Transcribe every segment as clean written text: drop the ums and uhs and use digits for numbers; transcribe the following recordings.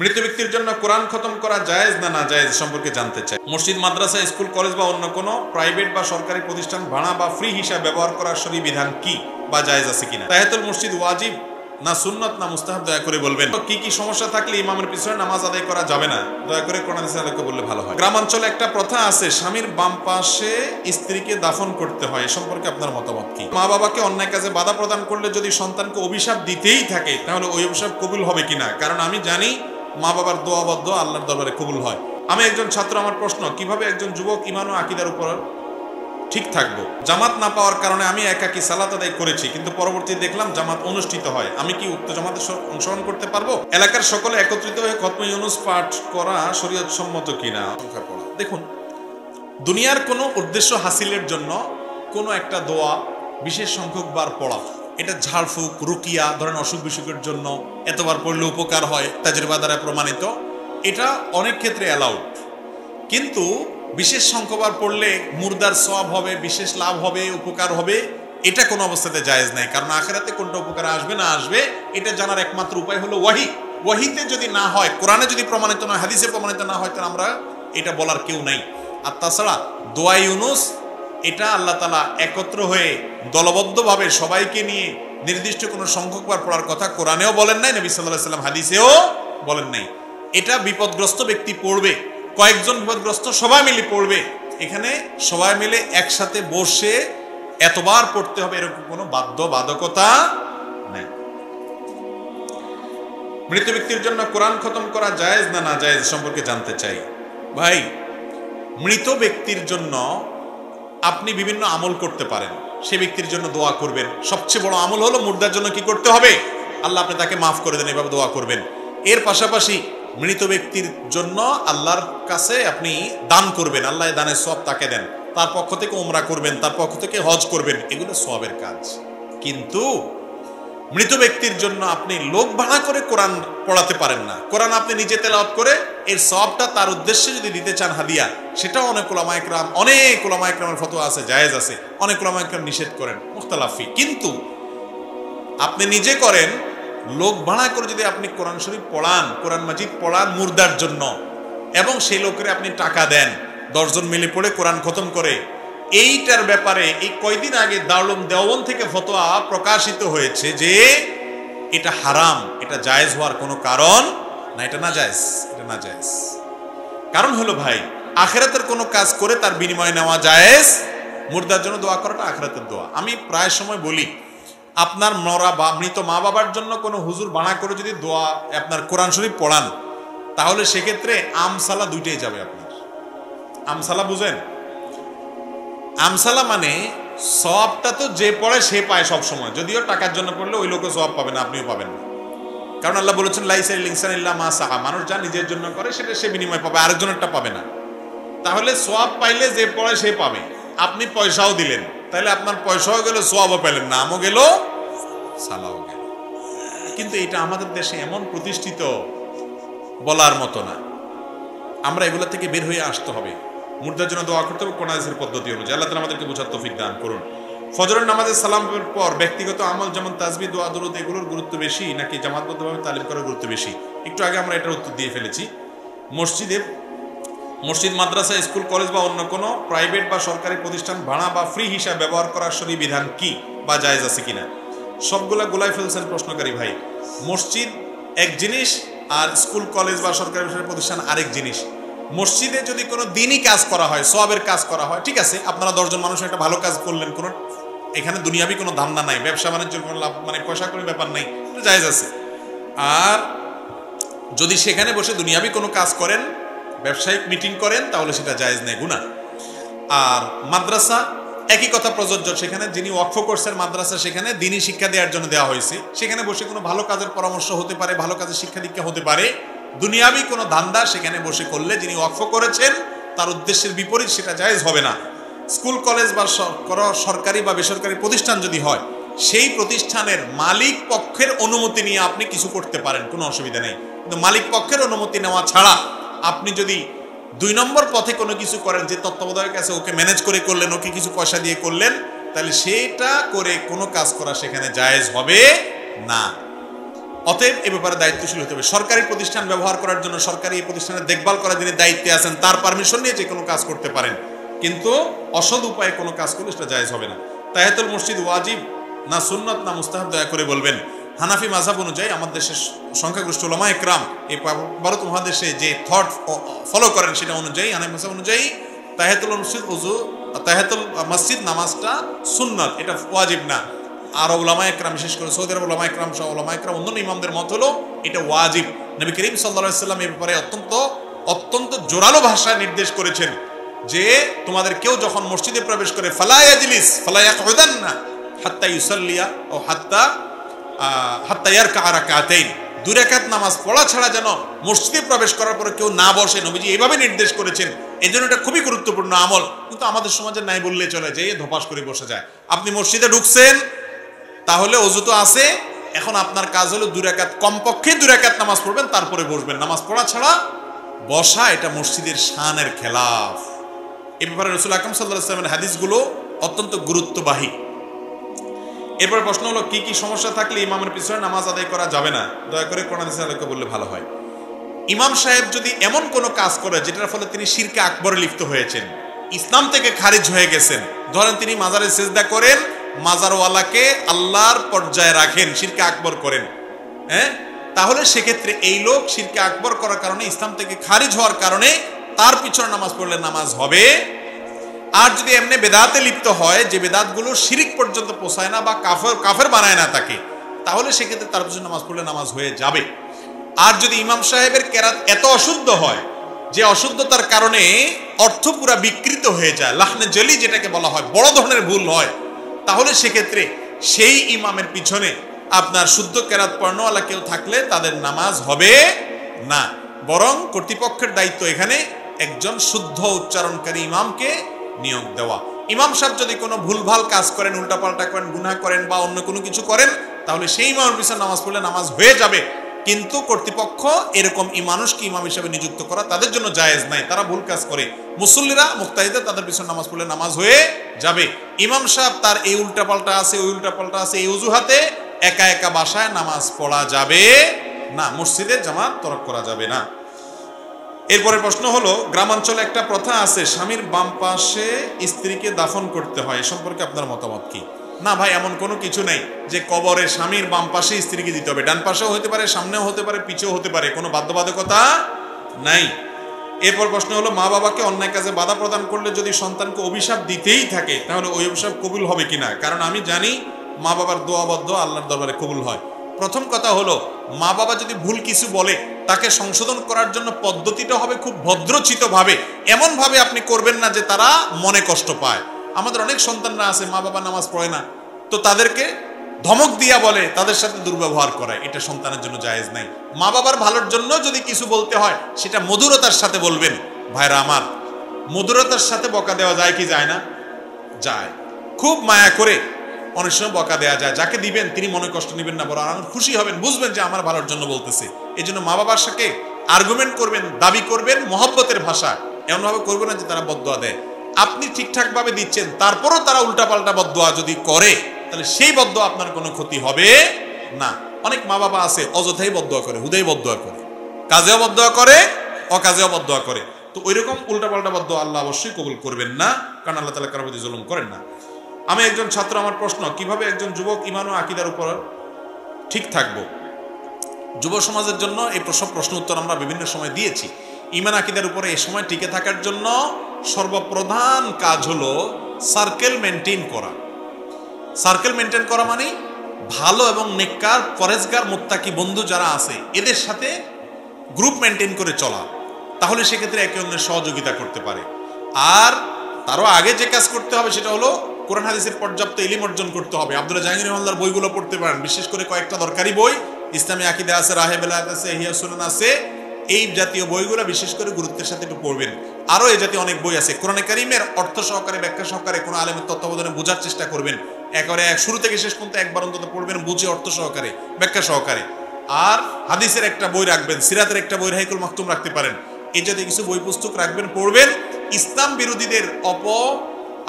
মৃত ব্যক্তির জন্য কোরআন খতম করা জায়েজ না না জায়েজ সম্পর্কে জানতে চাই। মসজিদ, মাদ্রাসা, স্কুল, কলেজ বা অন্য কোনো প্রাইভেট বা সরকারি প্রতিষ্ঠান ভাড়া বা ফ্রি হিসাবে ব্যবহার করার শরঈ বিধান কি বা জায়েজ আছে কিনা? তাহিয়াতুল মসজিদ ওয়াজিব না সুন্নাত না মুস্তাহাব, দয়া করে বলবেন। কি কি সমস্যা থাকলে ইমামের পিছনে নামাজ আদায় করা যাবে না, দয়া করে কোরআন হাদিসের আলোকে বললে ভালো হয়। গ্রামাঞ্চলে একটা প্রথা আছে, স্বামীর বাম পাশে স্ত্রীকে দাফন করতে হয়, এ সম্পর্কে আপনার মতামত কি? মা বাবাকে অন্যায় কাজে বাধা প্রদান করলে যদি সন্তানকে অভিশাপ দিতেই থাকে তাহলে ওই অভিশাপ কবুল হবে কিনা? কারণ আমি জানি মা বাবার দোয়াবদ্ধ আল্লাহর দরবারে কবুল হয়। আমি একজন ছাত্র, আমার প্রশ্ন, কিভাবে একজন যুবক ঈমান ও আকীদার উপর ঠিক থাকবো? জামাত না পাওয়ার কারণে আমি একাকী সালাত আদায় করেছি, কিন্তু পরবর্তীতে দেখলাম জামাত অনুষ্ঠিত হয়, আমি কি উক্ত জামাতে অংশগ্রহণ করতে পারবো? এলাকার সকলে একত্রিত হয়ে খতমে ইউনুস পাঠ করা শরীয়ত সম্মত কিনা? দেখুন, দুনিয়ার কোনো উদ্দেশ্য হাসিলের জন্য কোনো একটা দোয়া বিশেষ সংখ্যক বার পড়া, এটা ঝাড়ফুঁক, রুকিয়া, ধরেন অসুখ বিসুখের জন্য এতবার পড়লে উপকার হয়, তাজরিবা দ্বারা প্রমাণিত, এটা অনেক ক্ষেত্রে অ্যালাউড। কিন্তু বিশেষ সংখ্যকবার পড়লে মুর্দার সওয়াব হবে, বিশেষ লাভ হবে, উপকার হবে, এটা কোনো অবস্থাতে জায়েজ নাই। কারণ আখিরাতে কোনটা উপকার আসবে না আসবে এটা জানার একমাত্র উপায় হলো ওয়াহি। ওয়াহিতে যদি না হয়, কোরআনে যদি প্রমাণিত না, হাদিসে প্রমাণিত না হয়, তাহলে আমরা এটা বলার কেউ নাই। আর তাছাড়া দোয়া ইউনুস, এটা আল্লাহ তাআলা একত্র হয়ে দলবদ্ধভাবে সবাইকে নিয়ে নির্দিষ্ট কোনো সংখ্যকবার পড়ার কথা কোরআনেও বলেন নাই, নবী সাল্লাল্লাহু আলাইহি ওয়াসাল্লাম হাদিসেও বলেন নাই। এটা বিপদগ্রস্ত ব্যক্তি পড়বে, কয়েকজন বিপদগ্রস্ত সবাই মিলে পড়বে, এখানে সবাই মিলে একসাথে বসে এতবার পড়তে হবে এরকম কোনো বাধ্যবাধকতা নেই। মৃত ব্যক্তির জন্য কোরআন খতম করা জায়েজ না না জায়েজ সম্পর্কে জানতে চাই। ভাই, মৃত ব্যক্তির জন্য আপনি বিভিন্ন আমল করতে পারেন, সে ব্যক্তির জন্য দোয়া করবেন। সবচেয়ে বড় আমল হলো মুর্দার জন্য কি করতে হবে? আল্লাহ আপনি তাকে মাফ করে দেন, এভাবে দোয়া করবেন। এর পাশাপাশি মৃত ব্যক্তির জন্য আল্লাহর কাছে আপনি দান করবেন, আল্লাহ দানের সওয়াব তাকে দেন, তার পক্ষ থেকে উমরা করবেন, তার পক্ষ থেকে হজ করবেন, এগুলো সওয়াবের কাজ। কিন্তু মৃত ব্যক্তির জন্য আপনি লোক ভাড়া করে কোরআন পড়াতে পারেন না। কোরআন আপনি নিজে তেলাওয়াত করে এর সওয়াবটা তার উদ্দেশ্যে যদি দিতে চান হাদিয়া, সেটাও অনেক উলামা ইকরামের ফতোয়া আছে, জায়েজ আছে। অনেক উলামা ইকরাম নিষেধ করেন, মুখতালাফি। কিন্তু আপনি নিজে করেন, লোক ভাড়া করে যদি আপনি কোরআন শরীফ পড়ান, কোরআন মাজিদ পড়ান মুর্দার জন্য, এবং সেই লোকের আপনি টাকা দেন, 10 জন মিলে পড়ে কোরআন খতম করে, এইটার ব্যাপারে এই কয়দিন আগে দারুল উলুম দেওবন্দ থেকে ফতোয়া প্রকাশিত হয়েছে যে এটা হারাম, এটা জায়েজ হওয়ার কোনো কারণ না, এটা না জায়েজ, এটা না জায়েজ। কারণ হলো ভাই, আখিরাতের কোনো কাজ করে তার বিনিময়ে নেওয়া জায়েজ, মুর্দার জন্য দোয়া করাটা আখিরাতের দোয়া। আমি প্রায় সময় বলি, আপনার মরা বা মৃত মা বাবার জন্য কোনো হুজুর বানা করে যদি দোয়া আপনার কোরআন শরীফ পড়ান, তাহলে সেক্ষেত্রে আমসালা দুইটাই যাবে আপনার। আমসালা বুঝেন? আমসালা মানে সওয়াবটা তো যে পড়ে সে পায় সব সময়, যদিও টাকার জন্য পড়লে ওই লোকও সওয়াব পাবে না, আপনিও পাবেন না। কারণ আল্লাহ বলেছেন লাইসা লিল ইনসানি ইল্লা মা সাআ, মানুষ যা নিজের জন্য করে সেটা সে বিনিময় পাবে, আরেকজনেরটা পাবে না। তাহলে সওয়াব পাইলে যে পড়ে সে পাবে, আপনি পয়সাও দিলেন, তাহলে আপনার পয়সাও গেল, সওয়াবও পেলেন, নামও গেল, সালাও গেল। কিন্তু এটা আমাদের দেশে এমন প্রতিষ্ঠিত, বলার মতো না। আমরা এগুলা থেকে বের হয়ে আসতে হবে। মুর্দার জন্য দোয়া করতে হবে কোরআন হাদিসের পদ্ধতি অনুযায়ী। আল্লাহ তাআলা আমাদেরকে বোঝার তৌফিক দান করুন। ফজরের নামাজের সালামের পর ব্যক্তিগত আমল যেমন তাসবিহ, দোয়া, দরুদ, এগুলোর গুরুত্ব বেশি নাকি জামাতবদ্ধভাবে তালিম করার গুরুত্ব বেশি? একটু আগে আমরা এটার উত্তর দিয়ে ফেলেছি। মসজিদ, মাদ্রাসা, স্কুল, কলেজ বা অন্য কোনো প্রাইভেট বা সরকারি প্রতিষ্ঠান ভাড়া বা ফ্রি হিসাবে ব্যবহার করার শরঈ বিধান কি বা জায়েজ আছে কিনা? সবগুলা গোলায় ফেলছেন প্রশ্নকারী ভাই। মসজিদ এক জিনিস আর স্কুল, কলেজ বা সরকারি প্রতিষ্ঠান আরেক জিনিস। মসজিদে যদি কোনো দিনই কাজ করা হয়, সওয়াবের কাজ করা হয়, ঠিক আছে, আপনারা 10 জন মানুষ একটা ভালো কাজ করলেন, কোনো এখানে দুনিয়াবি কোনো ধান্দা নাই, ব্যবসা বাণিজ্যের কোনো লাভ মানে পয়সা করে ব্যাপার নাই, এটা জায়েজ আছে। আর যদি সেখানে বসে দুনিয়াবি কোনো কাজ করেন, ব্যবসায়িক মিটিং করেন, তাহলে সেটা জায়েজ নেই, গুনাহ। আর মাদ্রাসা একই কথা প্রযোজ্য, সেখানে যিনি ওয়াকফ করছেন মাদ্রাসা, সেখানে দ্বীনি শিক্ষা দেওয়ার জন্য দেওয়া হয়েছে, সেখানে বসে কোনো ভালো কাজের পরামর্শ হতে পারে, ভালো কাজের শিক্ষা দীক্ষা হতে পারে। দুনিয়াবি কোনো ধান্দা সেখানে বসে করলে যিনি ওয়াকফ করেছেন তার উদ্দেশ্যের বিপরীত, সেটা জায়েজ হবে না। স্কুল, কলেজ বা সরকারি বা বেসরকারি প্রতিষ্ঠান যদি হয়, সেই প্রতিষ্ঠানের মালিক পক্ষের অনুমতি নিয়ে আপনি কিছু করতে পারেন, কোনো অসুবিধা নেই। কিন্তু মালিক পক্ষের অনুমতি নেওয়া ছাড়া আপনি যদি 2 নম্বর পথে কোনো কিছু করেন, যে তত্ত্বাবধায়ক আছে ওকে ম্যানেজ করে করলেন, ওকে কিছু পয়সা দিয়ে করলেন, তাহলে সেটা করে কোনো কাজ করা সেখানে জায়েজ হবে না। অতএব এ ব্যাপারে দায়িত্বশীল হতে হবে। সরকারি প্রতিষ্ঠান ব্যবহার করার জন্য, সরকারি এই প্রতিষ্ঠানের দেখভাল করার যিনি দায়িত্বে আছেন তার পারমিশন নিয়ে যে কোনো কাজ করতে পারেন, কিন্তু অসৎ উপায়ে কোনো কাজ করলে সেটা জায়েজ হবে না। তাহিয়াতুল মসজিদ ওয়াজিব না সুন্নত না মুস্তাহাব দয়া করে বলবেন। হানাফি মাযহাব অনুযায়ী আমাদের দেশের সংখ্যাগরিষ্ঠ উলামা একরাম এই ভারত মহাদেশে যে থট ফলো করেন সেটা অনুযায়ী, হানাফি মাযহাব অনুযায়ী তাহিয়াতুল মসজিদ নামাজটা সুন্নত, এটা ওয়াজিব না। আর উলামা একরাম, বিশেষ করে সৌদি আরব উলামা একরাম সহ উলামা একরাম অন্যান্য ইমামদের মত হলো এটা ওয়াজিব। নবী করিম সাল্লাল্লাহু আলাইহি ওয়াসাল্লাম এই ব্যাপারে অত্যন্ত জোরালো ভাষায় নির্দেশ করেছেন যে তোমাদের কেউ যখন মসজিদে প্রবেশ করে ফালা ইয়াজলিস ফালা ইয়াকউদান্না হাত্তা ইউসাল্লিয়া ও হাত্তা ইয়ারকা রাকাতাইন, দুই রাকাত নামাজ পড়া ছাড়া যেন মসজিদে প্রবেশ করার পরে কেউ না বসে। নবীজি এইভাবে নির্দেশ করেছেন, এজন্য এটা খুবই গুরুত্বপূর্ণ আমল। কিন্তু আমাদের সমাজে নাই বললে চলে, যে ধপাস করে বসে যায়। আপনি মসজিদে ঢুকছেন, তাহলে ওযু তো আছে, এখন আপনার কাজ হলো দুই রাকাত, কমপক্ষে দুই রাকাত নামাজ পড়বেন, তারপরে বসবেন। নামাজ পড়া ছাড়া বসা এটা মসজিদের শানের খেলাফ। এই ব্যাপারে রাসূল আকরাম সাল্লাল্লাহু আলাইহি ওয়াসাল্লামের হাদিসগুলো অত্যন্ত গুরুত্ববাহী। এরপর প্রশ্ন হলো কি কি সমস্যা থাকলে ইমামের পিছনে নামাজ আদায় করা যাবে না? দয়া করে কোরআন হাদিসের আলোকে বললে ভালো হয়। ইমাম সাহেব যদি এমন কোনো কাজ করে যেটার ফলে তিনি শিরকে আকবরে লিপ্ত হয়েছেন, ইসলাম থেকে খারিজ হয়ে গেছেন, ধরেন তিনি মাজারে সিজদা করেন, মাজারওয়ালাকে আল্লাহর পর্যায়ে রাখেন, শিরকে আকবর করেন, তাহলে সেক্ষেত্রে এই লোক শিরকে আকবর করার কারণে, ইসলাম থেকে খারিজ হওয়ার কারণে তার পিছনে নামাজ পড়লে নামাজ হবে। আর যদি এমনি বেদাতে লিপ্ত হয়, যে বেদাতগুলো শিরিক পর্যন্ত পৌঁছায় না বা কাফের বানায় না তাকে, তাহলে সেক্ষেত্রে তার পিছনে নামাজ পড়লে নামাজ হয়ে যাবে। আর যদি ইমাম সাহেবের কেরাত এত অশুদ্ধ হয় যে অশুদ্ধতার কারণে অর্থ পুরা বিকৃত হয়ে যায়, লাহনে জলি যেটাকে বলা হয়, বড় ধরনের ভুল হয়, তাহলে সেক্ষেত্রে সেই ইমামের পিছনে আপনার শুদ্ধ কেরাত পড়ানোওয়ালা কেউ থাকলে তাদের নামাজ হবে না। বরং কর্তৃপক্ষের দায়িত্ব এখানে একজন শুদ্ধ উচ্চারণকারী ইমামকে নিয়োগ দেওয়া। ইমাম সাহেব যদি কোনো ভুলভাল কাজ করেন, উল্টাপাল্টা করেন, গুনাহ করেন বা অন্য কোনো কিছু করেন, তাহলে সেই ইমামের পিছনে নামাজ পড়লে নামাজ হয়ে যাবে। কিন্তু কর্তৃপক্ষ এরকম মানুষকে ইমাম হিসেবে নিযুক্ত করা তাদের জন্য জায়েজ নাই, তারা ভুল কাজ করে। মুসল্লিরা মুক্তাহিদা তাদের পিছনে নামাজ পড়লে নামাজ হয়ে যাবে। ইমাম সাহেব তার এই উল্টাপাল্টা আছে, ওই উল্টাপাল্টা আছে, এই অজুহাতে একা একা বাসায় নামাজ পড়া যাবে না, মসজিদে জামাত তরক করা যাবে না। এরপরে প্রশ্ন হলো, গ্রামাঞ্চলে একটা প্রথা আছে স্বামীর বাম পাশে স্ত্রীকে দাফন করতে হয়, এ সম্পর্কে আপনার মতামত কি? না ভাই, এমন কোনো কিছু নেই যে কবরে স্বামীর বাম পাশে স্ত্রীকে দিতে হবে। ডান পাশেও হতে পারে, সামনেও হতে পারে, পিছেও হতে পারে, কোনো বাধ্যবাধকতা নাই। এরপর প্রশ্ন হলো, মা বাবাকে অন্যায় কাজে বাধা প্রদান করলে যদি সন্তানকে অভিশাপ দিতেই থাকে, তাহলে ওই অভিশাপ কবুল হবে কিনা? কারণ আমি জানি মা বাবার দোয়াবদ্ধ আল্লাহর দরবারে কবুল হয়। প্রথম কথা হলো, মা বাবা যদি ভুল কিছু বলে তাকে সংশোধন করার জন্য পদ্ধতিটা হবে খুব ভদ্রচিত ভাবে, এমন ভাবে আপনি করবেন না যে তারা মনে কষ্ট পায়। আমাদের অনেক সন্তানরা আছে মা বাবা নামাজ পড়ে না, তো তাদেরকে ধমক দিয়া বলে, তাদের সাথে দুর্ব্যবহার করে, এটা সন্তানের জন্য জায়েজ নাই। মা বাবার ভালোর জন্য যদি কিছু বলতে হয় সেটা মধুরতার সাথে বলবেন। ভাইরা আমার, মধুরতার সাথে বকা দেওয়া যায় কি যায় না? যায়। খুব মায়া করে অনেক সময় বকা দেওয়া যায়, যাকে দিবেন তিনি মনে কষ্ট নেবেন না, বরং খুশি হবেন, বুঝবেন যে আমার ভালোর জন্য বলতেছে। এই জন্য মা বাবার সাথে আর্গুমেন্ট করবেন, দাবি করবেন মহব্বতের ভাষা, এমনভাবে করবেন না যে তারা বদদোয়া দেয়। আপনি ঠিকঠাক ভাবে দিচ্ছেন, তারপরও তারা উল্টাপাল্টা বদদোয়া যদি করে, তাহলে সেই বদদোয়া আপনার কোনো ক্ষতি হবে না। অনেক মা বাবা আছে অযথাই বদদোয়া করে, হুদাই বদদোয়া করে, কাজেও বদদোয়া করে, অকাজেও বদদোয়া করে। তো ওইরকম উল্টাপাল্টা বদদোয়া আল্লাহ অবশ্যই কবুল করবেন না, কারণ আল্লাহ তাআলা কারো প্রতি জুলুম করেন না। আমি একজন ছাত্র, আমার প্রশ্ন, কিভাবে একজন যুবক ঈমান ও আকীদার উপর ঠিক থাকবো? যুব সমাজের জন্য এই সব প্রশ্ন উত্তর আমরা বিভিন্ন সময় দিয়েছি। ঈমান আকীদার উপরে এই সময় টিকে থাকার জন্য সর্বপ্রধান কাজ হলো সার্কেল মেনটেন করা। সার্কেল মেনটেন করা মানে ভালো এবং নেককার, পরেজগার, মুত্তাকি বন্ধু যারা আছে এদের সাথে গ্রুপ মেনটেন করে চলা, তাহলে সেক্ষেত্রে একে অন্যের সহযোগিতা করতে পারে। আর তারও আগে যে কাজ করতে হবে সেটা হলো কোরআন হাদিসের পর্যাপ্ত ইলম অর্জন করতে হবে। আব্দুল্লাহ জাহাঙ্গীর রহমাল্লাহর বইগুলো পড়তে পারেন, বিশেষ করে কয়েকটা দরকারি বই, ইসলামী আকীদা আছে, রাহে বেলায়েত আছে, ইহয়া সুনান আছে, এই জাতীয় বইগুলো বিশেষ করে গুরুত্বের সাথে একটু পড়বেন। আরও এই জাতীয় অনেক বই আছে, কোরআনে কারীমের অর্থ সহকারে, ব্যাখ্যা সহকারে কোনো আলেমের তত্ত্বাবধানে বোঝার চেষ্টা করবেন। একেবারে শুরু থেকে শেষ পর্যন্ত একবার অন্তত পড়বেন, বুঝে অর্থ সহকারে, ব্যাখ্যা সহকারে। আর হাদিসের একটা বই রাখবেন, সিরাতের একটা বই রাহিকুল মাকতুম রাখতে পারেন, এই জাতীয় কিছু বই পুস্তক রাখবেন, পড়বেন। ইসলাম বিরোধীদের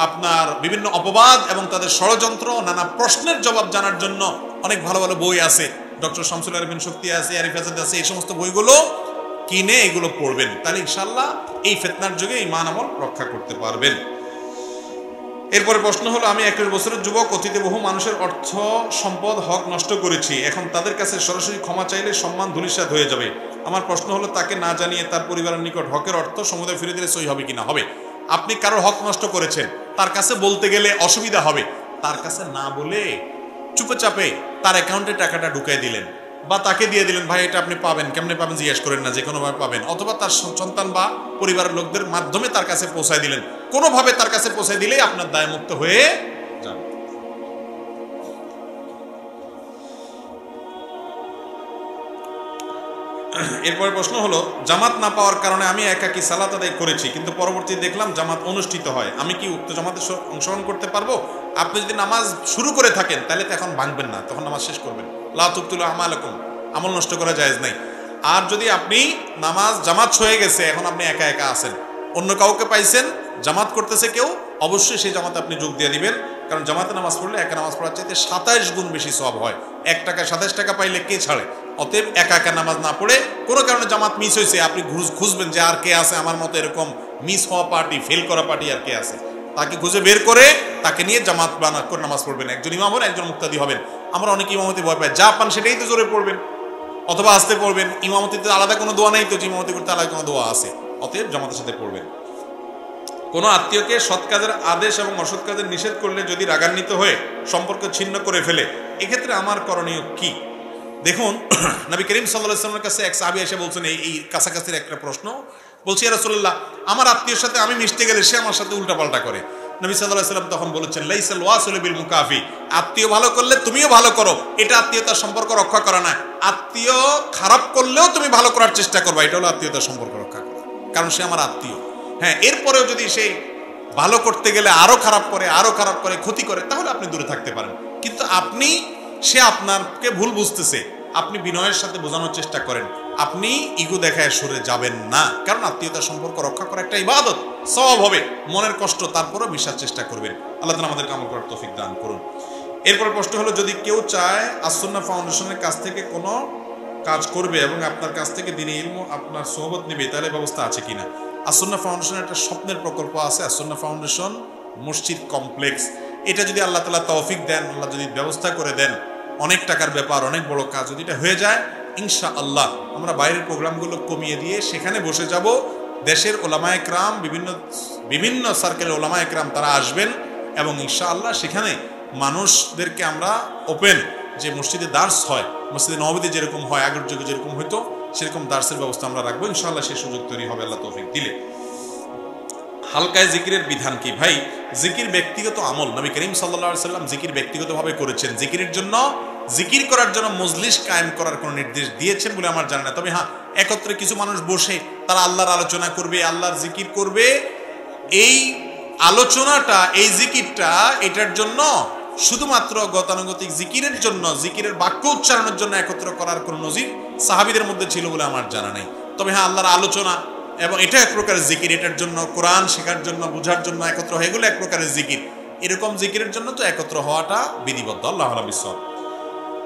আপনার বিভিন্ন অপবাদ এবং তাদের ষড়যন্ত্র, নানা প্রশ্নের জবাব জানার জন্য অনেক ভালো ভালো বই আছে, ডক্টর শামসুল আরিফিন শক্তি আছে, আরিফ আজাদ আছে, এই সমস্ত বইগুলো কিনে এগুলো পড়বেন, তাহলে ইনশাআল্লাহ এই ফিতনার যুগে ঈমান আমল রক্ষা করতে পারবেন। এরপরে প্রশ্ন হলো, আমি 21 বছরের যুবক, অতীতে বহু মানুষের অর্থ সম্পদ হক নষ্ট করেছি, এখন তাদের কাছে সরাসরি ক্ষমা চাইলে সম্মান ধূলিসাৎ হয়ে যাবে। আমার প্রশ্ন হলো, তাকে না জানিয়ে তার পরিবারের নিকট হকের অর্থ সমুদায় ফিরে দিলে সই হবে কিনা? হবে। আপনি কারোর হক নষ্ট করেছেন, তার কাছে বলতে গেলে অসুবিধা হবে, তার কাছে না বলে চুপে চাপে তার অ্যাকাউন্টে টাকাটা ঢুকাই দিলেন বা তাকে দিয়ে দিলেন, ভাই এটা আপনি পাবেন, কেমনে পাবেন জিজ্ঞেস করেন না, যে কোনোভাবে পাবেন, অথবা তার সন্তান বা পরিবারের লোকদের মাধ্যমে তার কাছে পৌঁছায় দিলেন, কোনোভাবে তার কাছে পৌঁছায় দিলেই আপনার দায়মুক্ত হয়ে যাবে। এরপরে প্রশ্ন হলো, জামাত না পাওয়ার কারণে আমি একাকী সালাত আদায় করেছি, কিন্তু পরবর্তী দেখলাম জামাত অনুষ্ঠিত হয়, আমি কি উক্ত জামাতে অংশগ্রহণ করতে পারবো? আপনি যদি নামাজ শুরু করে থাকেন তাহলে তো এখন ভাঙবেন না, তখন নামাজ শেষ করবেন। লা তুবতিলু আমালাকুম, আমল নষ্ট করা জায়েজ নাই। আর যদি আপনি নামাজ জামাত হয়ে গেছে, এখন আপনি একা একা আছেন, অন্য কাউকে পাইছেন জামাত করতেছে কেউ, অবশ্যই সেই জামাতে আপনি যোগ দিয়ে দিবেন, কারণ জামাতে নামাজ পড়লে একা নামাজ পড়ার চাইতে 27 গুণ বেশি সওয়াব হয়। 1 টাকা 27 টাকা পাইলে কে ছাড়ে? অতএব একা একা নামাজ না পড়ে, কোনো কারণে জামাত মিস হয়েছে, আপনি খুঁজবেন যে আর কে আছে আমার মতো এরকম মিস হওয়া পার্টি, ফেল করা পার্টি আর কে আছে, তাকে খুঁজে বের করে তাকে নিয়ে জামাত বানা করে নামাজ পড়বেন। একজন ইমাম হবেন, একজন মুক্তাদি হবেন। আমরা অনেক ইমামতি ভয় পাই, যা পান সেটাই তো জোরে পড়বেন অথবা আস্তে পড়বেন। ইমামতিতে আলাদা কোনো দোয়া নাই তো, যে ইমামতি করতে আলাদা কোনো দোয়া আছে, অতএব জামাতের সাথে পড়বেন। কোনো আত্মীয়কে সৎ কাজের আদেশ এবং অসৎ কাজের নিষেধ করলে যদি রাগান্বিত হয়ে সম্পর্ক ছিন্ন করে ফেলে, এক্ষেত্রে আমার করণীয় কি? দেখুন, নবী করিম সাল্লাল্লাহু আলাইহি ওয়াসাল্লামের কাছে এক সাহাবী এসে বলছেন এই কাছাকাছির একটা প্রশ্ন, বলছি ইয়া রাসূলুল্লাহ, আমার আত্মীয়ের সাথে আমি মিশতে গেলে সে আমার সাথে উল্টাপাল্টা করে। নবী সাল্লাল্লাহু আলাইহি ওয়াসাল্লাম তখন বলেছেন, লাইসাল ওয়াসিলু বিল মুকাফি, আত্মীয় ভালো করলে তুমিও ভালো করো, এটা আত্মীয়তার সম্পর্ক রক্ষা করা না। আত্মীয় খারাপ করলেও তুমি ভালো করার চেষ্টা করবা, এটা হলো আত্মীয়তার সম্পর্ক রক্ষা করা, কারণ সে আমার আত্মীয়। হ্যাঁ, এরপরেও যদি সে ভালো করতে গেলে আরো খারাপ করে ক্ষতি করে, তাহলে আপনি দূরে থাকতে পারেন। কিন্তু সে আপনাকে ভুল বুঝতেছে, আপনি বিনয়ের সাথে বোঝানোর চেষ্টা করেন, আপনি ইগো দেখায় সরে যাবেন না, কারণ আত্মীয়তার সম্পর্ক রক্ষা করা একটা ইবাদত, সওয়াব হবে, মনের কষ্ট, তারপরও বিশ্বাস চেষ্টা করবেন। আল্লাহ তাআলা আমাদেরকে আমল করার তৌফিক দান করুন। এরপর প্রশ্ন হলো, যদি কেউ চায় আস-সুন্নাহ ফাউন্ডেশনের কাছ থেকে কোনো কাজ করবে এবং আপনার কাছ থেকে দ্বীনি ইলম আপনার সোহবত নেবে, তাহলে ব্যবস্থা আছে কিনা? আস-সুন্নাহ ফাউন্ডেশনের একটা স্বপ্নের প্রকল্প আছে, আস-সুন্নাহ ফাউন্ডেশন মসজিদ কমপ্লেক্স। এটা যদি আল্লাহ তাআলা তৌফিক দেন, আল্লাহ যদি ব্যবস্থা করে দেন, অনেক টাকার ব্যাপার, অনেক বড় কাজ, যদি এটা হয়ে যায়, ইনশাআল্লাহ আমরা বাইরের প্রোগ্রামগুলো কমিয়ে দিয়ে সেখানে বসে যাব। দেশের ওলামায়ে কেরাম, বিভিন্ন সার্কেলের ওলামায়ে কেরাম তারা আসবেন এবং ইনশাআল্লাহ সেখানে মানুষদেরকে আমরা ওপেন, যে মসজিদে দার্স হয়, মসজিদে নববীতে যেরকম হয়, আগের যুগে যেরকম হইতো, সেরকম দার্সের ব্যবস্থা আমরা রাখবো ইনশাআল্লাহ। সেই সুযোগ তৈরি হবে আল্লাহ তৌফিক দিলে। হালকায় জিকিরের বিধান কি? ভাই, জিকির ব্যক্তিগত আমল, নবী করিম সাল্লাল্লাহু আলাইহি ওয়াসাল্লাম জিকির ব্যক্তিগতভাবে করেছেন। জিকির করার জন্য মজলিস কায়েম করার কোনো নির্দেশ দিয়েছেন বলে আমার জানা না। তবে হ্যাঁ, একত্রে কিছু মানুষ বসে তারা আল্লাহর আলোচনা করবে, আল্লাহর জিকির করবে, এই আলোচনাটা, এই জিকিরটা, এটার জন্য শুধুমাত্র গতানুগতিক জিকিরের জন্য, জিকিরের বাক্য উচ্চারণের জন্য একত্র করার কোনো নজির সাহাবীদের মধ্যে ছিল বলে আমার জানা নেই। তবে হ্যাঁ, আল্লাহর আলোচনা এবং এটা এক প্রকারের জিকির, এটার জন্য কোরআন শেখার জন্য, বোঝার জন্য একত্র হয়ে গেলে এক প্রকারের জিকির। এরকম জিকিরের জন্য তো একত্র হওয়াটা বিধিবদ্ধ। আল্লাহ বিশ্বর।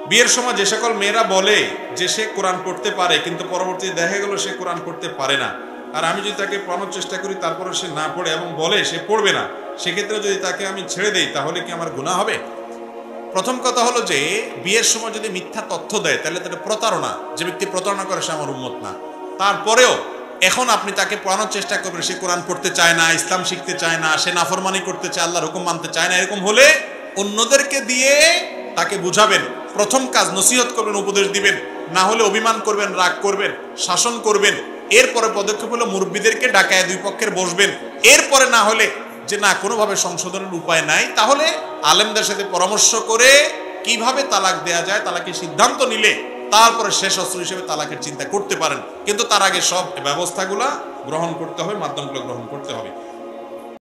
বিয়ের সময় যে সকল মেয়েরা বলে যে সে কোরআন পড়তে পারে, কিন্তু পরবর্তীতে দেখা গেল সে কোরআন পড়তে পারে না, আর আমি যদি তাকে পড়ানোর চেষ্টা করি তারপরে সে না পড়ে এবং বলে সে পড়বে না, সেক্ষেত্রে যদি তাকে আমি ছেড়ে দেই তাহলে কি আমার গুনাহ হবে? প্রথম কথা হলো যে বিয়ের সময় যদি মিথ্যা তথ্য দেয় তাহলে তাটা প্রতারণা। যে ব্যক্তি প্রতারণা করে সে আমার উম্মত না। তারপরেও এখন আপনি তাকে পড়ানোর চেষ্টা করবেন, সে কোরআন পড়তে চায় না, ইসলাম শিখতে চায় না, সে নাফরমানি করতে চায়, আল্লাহর হুকুম মানতে চায় না, এরকম হলে অন্যদেরকে দিয়ে তাকে বুঝাবেন। প্রথম কাজ নসিহত করবেন, উপদেশ দিবেন, না হলে অভিমান করবেন, রাগ করবেন, শাসন করবেন। এরপরে পদক্ষেপ হলো মুরব্বিদেরকে ডাকায় দুই পক্ষের বসবেন। এরপরে না হলে যে না কোনোভাবে সংশোধনের উপায় নাই, তাহলে আলেমদের সাথে পরামর্শ করে কিভাবে তালাক দেয়া যায়, তালাকের সিদ্ধান্ত নিলে তারপরে শেষ অস্ত্র হিসেবে তালাকের চিন্তা করতে পারেন। কিন্তু তার আগে সব ব্যবস্থাগুলা গ্রহণ করতে হবে, মাধ্যমগুলো গ্রহণ করতে হবে।